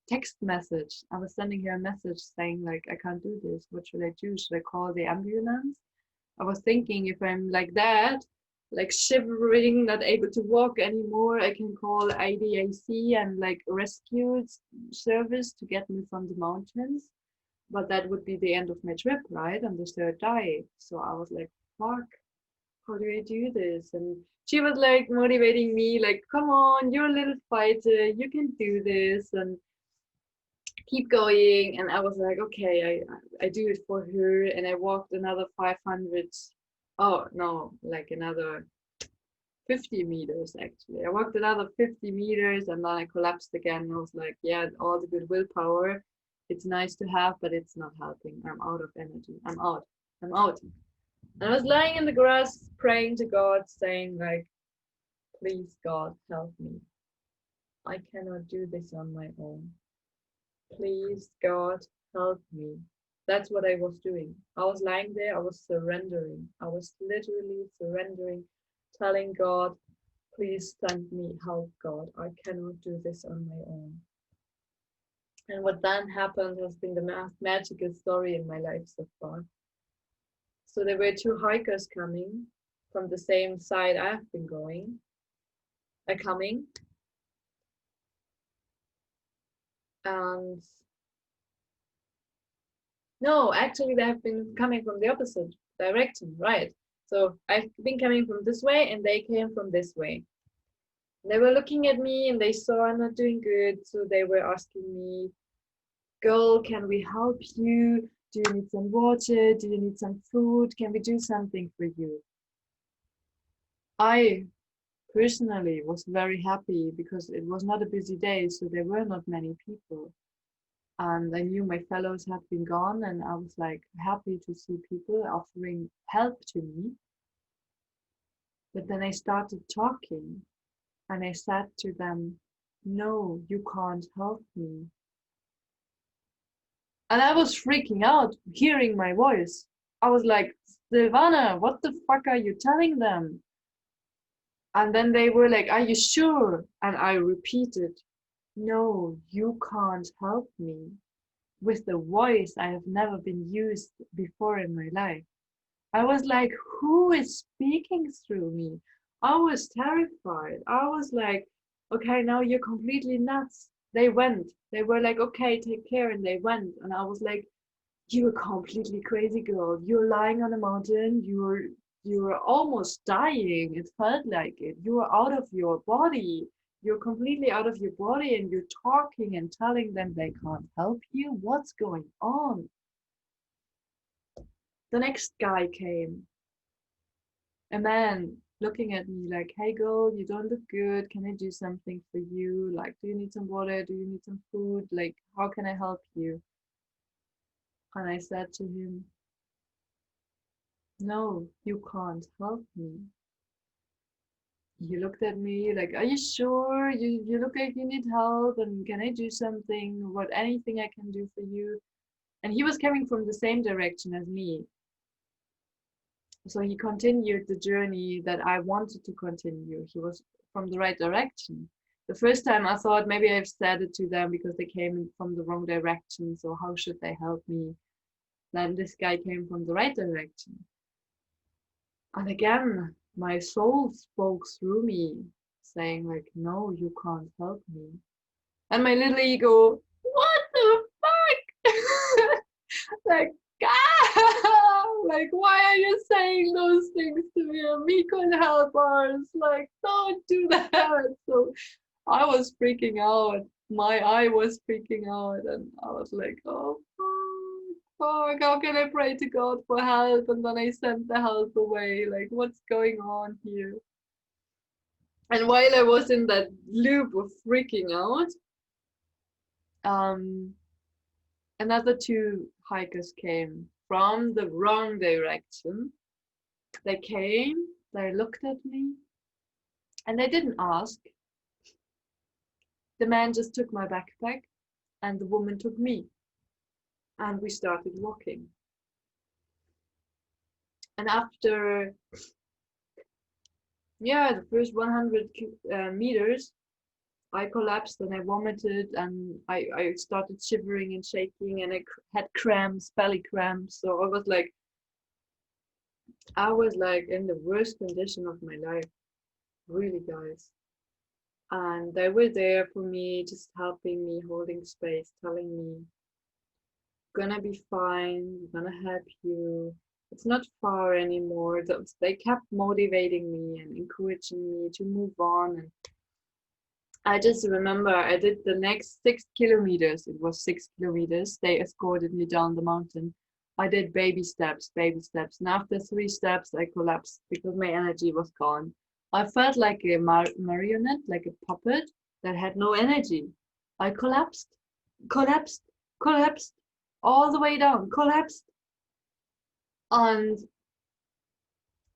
text message. I was sending her a message saying like, I can't do this. What should I do? Should I call the ambulance? I was thinking if I'm like that, like shivering, not able to walk anymore, I can call IDAC and like rescue service to get me from the mountains. But that would be the end of my trip, right? On the third day. So I was like, fuck, how do I do this? And she was like motivating me, like, come on, you're a little fighter, you can do this and keep going. And I was like, okay, I do it for her. And I walked another 500, oh no, like another 50 meters actually. I walked another 50 meters and then I collapsed again. I was like, yeah, all the good willpower, it's nice to have, but it's not helping. I'm out of energy. I'm out. And I was lying in the grass praying to God, saying like, please God, help me. I cannot do this on my own. Please God, help me. That's what I was doing. I was lying there, I was surrendering. I was literally surrendering, telling God, please send me help, God. I cannot do this on my own. And what then happened has been the most magical story in my life so far. So there were 2 hikers coming from the same side I've been coming. And no, actually they have been coming from the opposite direction, right? So I've been coming from this way and they came from this way. They were looking at me and they saw I'm not doing good. So they were asking me, girl, can we help you? Do you need some water? Do you need some food? Can we do something for you? I personally was very happy because it was not a busy day, so there were not many people. And I knew my fellows had been gone, and I was like happy to see people offering help to me. But then I started talking and I said to them, no, you can't help me. And I was freaking out hearing my voice. I was like, Silvana, what the fuck are you telling them? And then they were like, are you sure? And I repeated, no, you can't help me, with the voice I have never been used before in my life. I was like, who is speaking through me? I was terrified. I was like, okay, now you're completely nuts. They went. They were like, okay, take care. And they went. And I was like, you're a completely crazy girl. You're lying on a mountain. You're almost dying. It felt like it. You were out of your body. You're completely out of your body and you're talking and telling them they can't help you. What's going on? The next guy came, a man looking at me like, hey girl, you don't look good. Can I do something for you? Like, do you need some water? Do you need some food? Like, how can I help you? And I said to him, no, you can't help me. He looked at me like, are you sure? You look like you need help, and can I do something? What, anything I can do for you? And he was coming from the same direction as me. So he continued the journey that I wanted to continue. He was from the right direction. The first time I thought maybe I've said it to them because they came from the wrong direction. So how should they help me? Then this guy came from the right direction. And again, my soul spoke through me, saying like, no, you can't help me. And my little ego, what the fuck? Like, ah! Like, why are you saying those things to me? We could help us. Like, don't do that. So I was freaking out. My eye was freaking out, and I was like, oh fuck, how can I pray to God for help? And then I sent the help away. Like, what's going on here? And while I was in that loop of freaking out, um, another two hikers came from the wrong direction. They came, they looked at me, and they didn't ask. The man just took my backpack, and the woman took me, and we started walking. And after, yeah, the first 100 meters, I collapsed and I vomited and I started shivering and shaking and I had cramps, belly cramps. So I was like in the worst condition of my life, really, guys. And they were there for me, just helping me, holding space, telling me, gonna be fine, we're gonna help you. It's not far anymore. They kept motivating me and encouraging me to move on. And I just remember I did the next 6 kilometers. It was 6 kilometers. They escorted me down the mountain. I did baby steps, baby steps. And after 3 steps, I collapsed because my energy was gone. I felt like a marionette, like a puppet that had no energy. I collapsed, collapsed, collapsed, all the way down, collapsed. And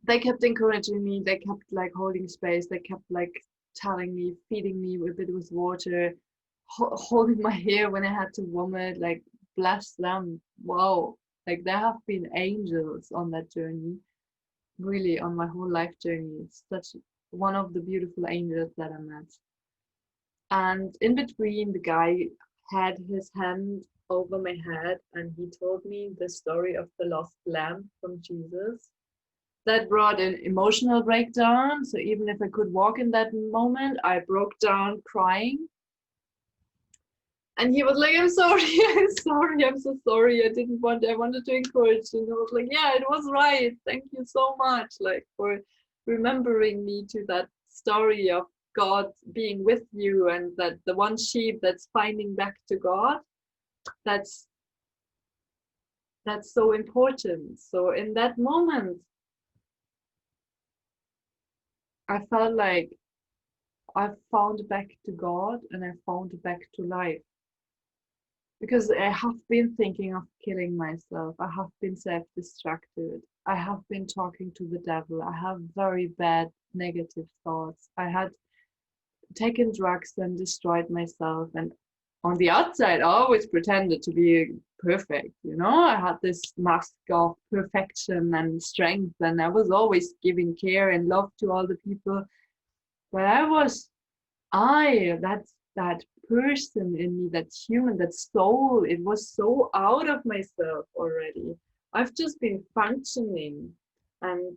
they kept encouraging me. They kept like holding space. They kept like telling me, feeding me a bit with water, holding my hair when I had to vomit. Like, bless them. Wow. Like, there have been angels on that journey. Really, on my whole life journey. It's such one of the beautiful angels that I met. And in between, the guy had his hand over my head and he told me the story of the lost lamb from Jesus. That brought an emotional breakdown. So even if I could walk in that moment, I broke down crying. And he was like, I'm sorry, I'm sorry, I'm so sorry. I wanted to encourage you. And I was like, yeah, it was right. Thank you so much, like, for remembering me to that story of God being with you and that the one sheep that's finding back to God, that's so important. So in that moment, I felt like I found back to God and I found back to life. Because I have been thinking of killing myself. I have been self-destructed. I have been talking to the devil. I have very bad negative thoughts. I had taken drugs and destroyed myself. And on the outside, I always pretended to be perfect. You know, I had this mask of perfection and strength, and I was always giving care and love to all the people. But that's that person in me, that human, that soul, it was so out of myself already. I've just been functioning And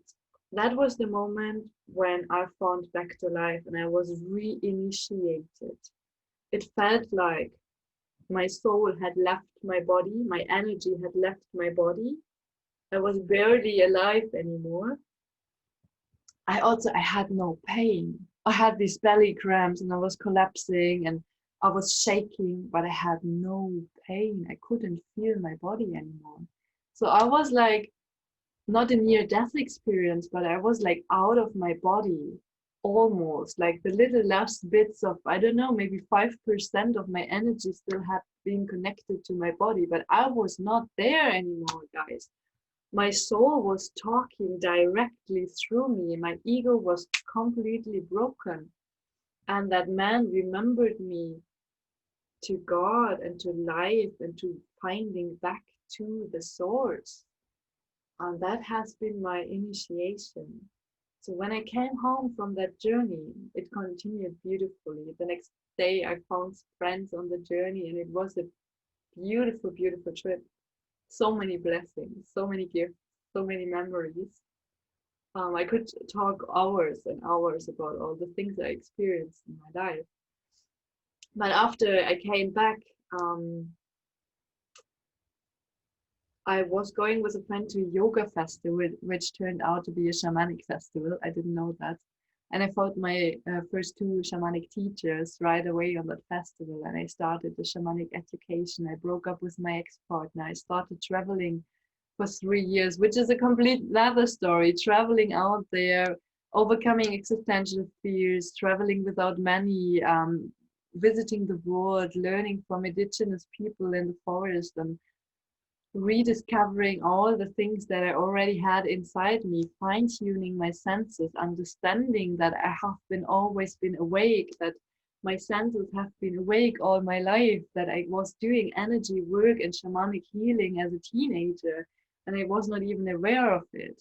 that was the moment when I found back to life and I was reinitiated. It felt like my soul had left my body, my energy had left my body. I was barely alive anymore. I had no pain. I had these belly cramps and I was collapsing and I was shaking, but I had no pain. I couldn't feel my body anymore. So I was like, not a near death experience, but I was like out of my body almost. Like the little last bits of, I don't know, maybe 5% of my energy still had been connected to my body, but I was not there anymore, guys. My soul was talking directly through me. My ego was completely broken. And that man remembered me to God and to life and to finding back to the source. And that has been my initiation. So when I came home from that journey, it continued beautifully. The next day, I found friends on the journey, and it was a beautiful, beautiful trip. So many blessings, so many gifts, so many memories. I could talk hours and hours about all the things I experienced in my life. But after I came back, I was going with a friend to a yoga festival, which turned out to be a shamanic festival. I didn't know that. And I found my first two shamanic teachers right away on that festival. And I started the shamanic education. I broke up with my ex-partner. I started traveling for 3 years, which is a complete another story. Traveling out there, overcoming existential fears, traveling without money, visiting the world, learning from indigenous people in the forest, and rediscovering all the things that I already had inside me, fine-tuning my senses, understanding that I have been always been awake, that my senses have been awake all my life, that I was doing energy work and shamanic healing as a teenager, and I was not even aware of it.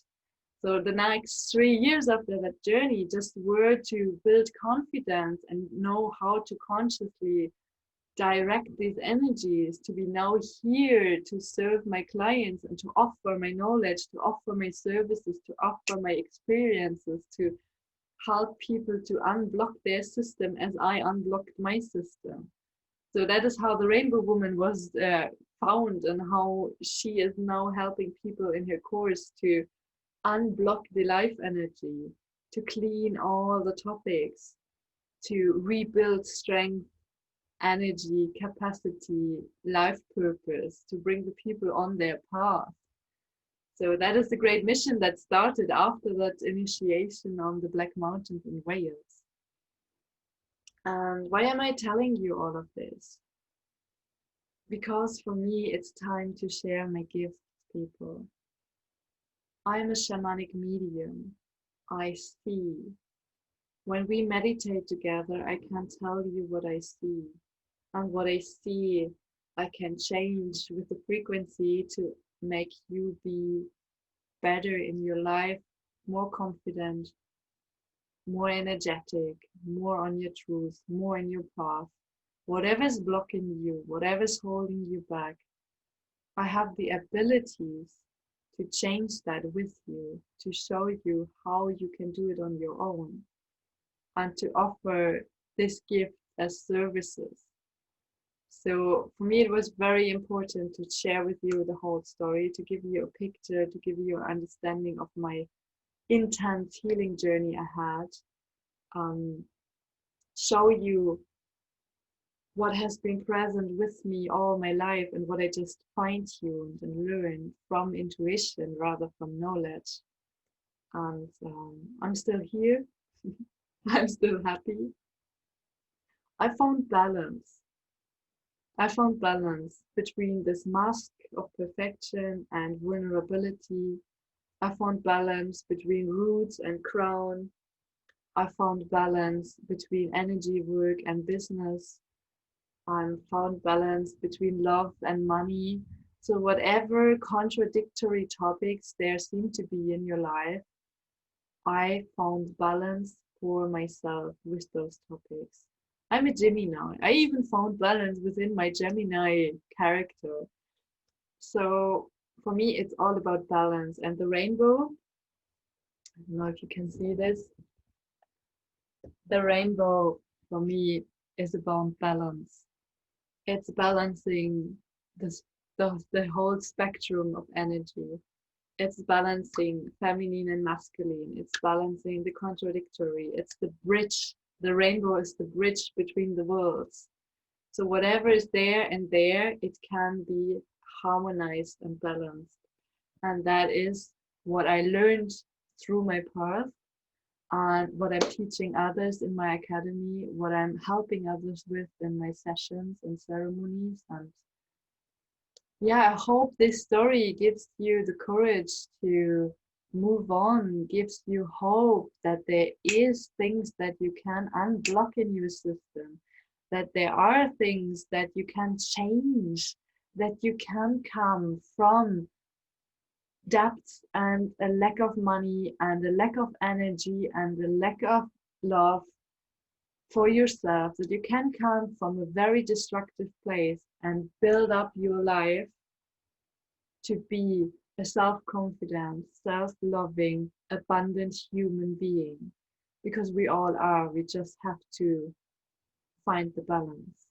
So the next 3 years after that journey just were to build confidence and know how to consciously direct these energies to be now here to serve my clients and to offer my knowledge, to offer my services, to offer my experiences, to help people to unblock their system as I unblocked my system. So that is how the Rainbow Woman was found, and how she is now helping people in her course to unblock the life energy, to clean all the topics, to rebuild strength, energy, capacity, life purpose, to bring the people on their path. So that is the great mission that started after that initiation on the Black Mountains in Wales. And why am I telling you all of this? Because for me, it's time to share my gifts, people. I'm a shamanic medium. I see. When we meditate together, I can tell you what I see. And what I see, I can change with the frequency to make you be better in your life, more confident, more energetic, more on your truth, more in your path. Whatever's blocking you, whatever's holding you back, I have the abilities to change that with you, to show you how you can do it on your own, and to offer this gift as services. So for me, it was very important to share with you the whole story, to give you a picture, to give you an understanding of my intense healing journey I had, show you what has been present with me all my life and what I just fine-tuned and learned from intuition rather from knowledge. And I'm still here. I'm still happy. I found balance. I found balance between this mask of perfection and vulnerability. I found balance between roots and crown. I found balance between energy work and business. I found balance between love and money. So whatever contradictory topics there seem to be in your life, I found balance for myself with those topics. I'm a Gemini. I even found balance within my Gemini character. So for me, it's all about balance. And the rainbow I don't know if you can see this. The rainbow for me is about balance. It's balancing this, the whole spectrum of energy. It's balancing feminine and masculine. It's balancing the contradictory. It's the bridge. The rainbow is the bridge between the worlds. So whatever is there and there, it can be harmonized and balanced. And that is what I learned through my path and what I'm teaching others in my academy, what I'm helping others with in my sessions and ceremonies. And yeah, I hope this story gives you the courage to move on, gives you hope that there is things that you can unblock in your system, that there are things that you can change, that you can come from debts and a lack of money and a lack of energy and a lack of love for yourself, that you can come from a very destructive place and build up your life to be a self-confident, self-loving, abundant human being. Because we all are, we just have to find the balance.